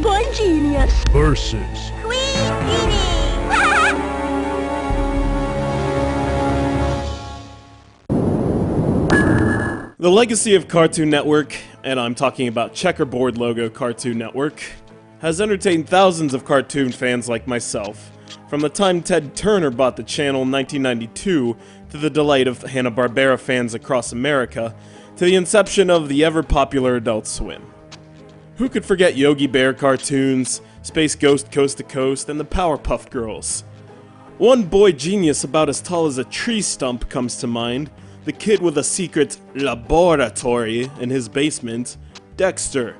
Boy Genius versus Queen Edie. The legacy of Cartoon Network, and I'm talking about checkerboard logo Cartoon Network, has entertained thousands of cartoon fans like myself, from the time Ted Turner bought the channel in 1992 to the delight of Hanna-Barbera fans across America, to the inception of the ever-popular Adult Swim. Who could forget Yogi Bear cartoons, Space Ghost Coast to Coast, and the Powerpuff Girls? One boy genius about as tall as a tree stump comes to mind, the kid with a secret laboratory in his basement, Dexter.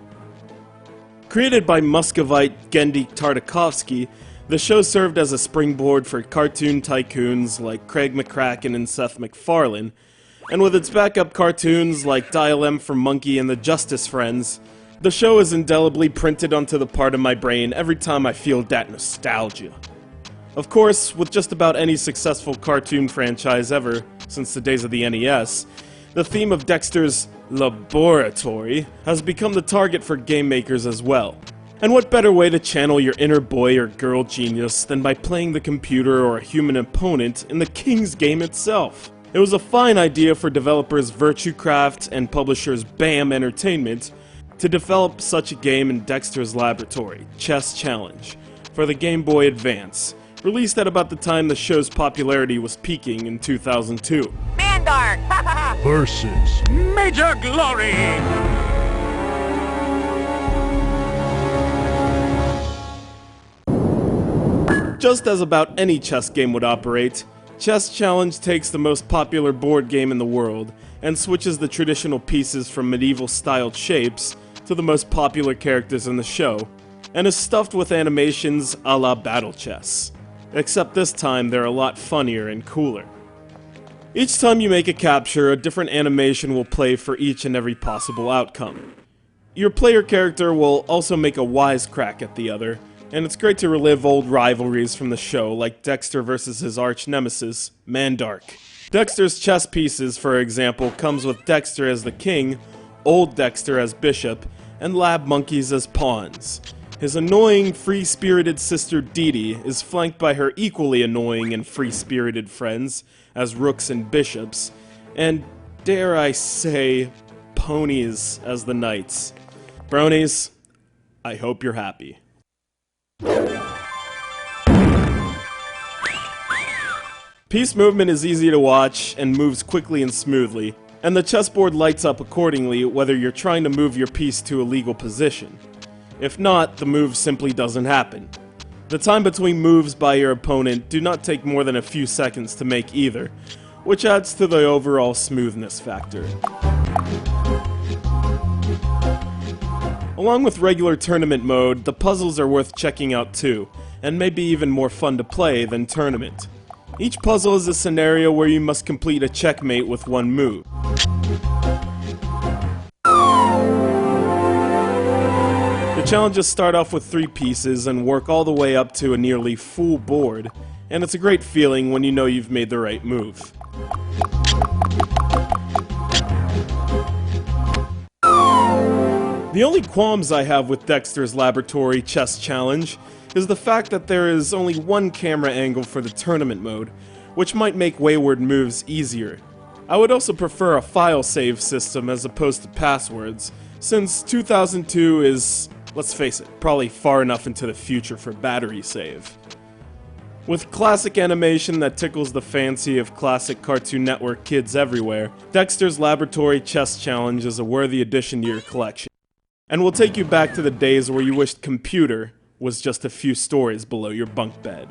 Created by Muscovite Gendy Tartakovsky, the show served as a springboard for cartoon tycoons like Craig McCracken and Seth MacFarlane, and with its backup cartoons like Dial M for Monkey and the Justice Friends, the show is indelibly printed onto the part of my brain every time I feel that nostalgia. Of course, with just about any successful cartoon franchise ever, since the days of the NES, the theme of Dexter's laboratory has become the target for game makers as well. And what better way to channel your inner boy or girl genius than by playing the computer or a human opponent in the King's game itself? It was a fine idea for developers VirtueCraft and publishers BAM Entertainment to develop such a game in Dexter's Laboratory, Chess Challenge, for the Game Boy Advance, released at about the time the show's popularity was peaking in 2002. Mandark versus Major Glory! Just as about any chess game would operate, Chess Challenge takes the most popular board game in the world and switches the traditional pieces from medieval-styled shapes to the most popular characters in the show, and is stuffed with animations a la Battle Chess. Except this time they're a lot funnier and cooler. Each time you make a capture, a different animation will play for each and every possible outcome. Your player character will also make a wisecrack at the other, and it's great to relive old rivalries from the show, like Dexter versus his arch-nemesis, Mandark. Dexter's chess pieces, for example, comes with Dexter as the king, Old Dexter as bishop, and lab monkeys as pawns. His annoying, free-spirited sister Dee Dee is flanked by her equally annoying and free-spirited friends as rooks and bishops, and, dare I say, ponies as the knights. Bronies, I hope you're happy. Piece movement is easy to watch and moves quickly and smoothly, and the chessboard lights up accordingly whether you're trying to move your piece to a legal position. If not, the move simply doesn't happen. The time between moves by your opponent do not take more than a few seconds to make either, which adds to the overall smoothness factor. Along with regular tournament mode, the puzzles are worth checking out too, and maybe even more fun to play than tournament. Each puzzle is a scenario where you must complete a checkmate with one move. The challenges start off with 3 pieces and work all the way up to a nearly full board, and it's a great feeling when you know you've made the right move. The only qualms I have with Dexter's Laboratory Chess Challenge is the fact that there is only one camera angle for the tournament mode, which might make wayward moves easier. I would also prefer a file save system as opposed to passwords, since 2002 is, let's face it, probably far enough into the future for battery save. With classic animation that tickles the fancy of classic Cartoon Network kids everywhere, Dexter's Laboratory Chess Challenge is a worthy addition to your collection, and will take you back to the days where you wished computer was just a few stories below your bunk bed.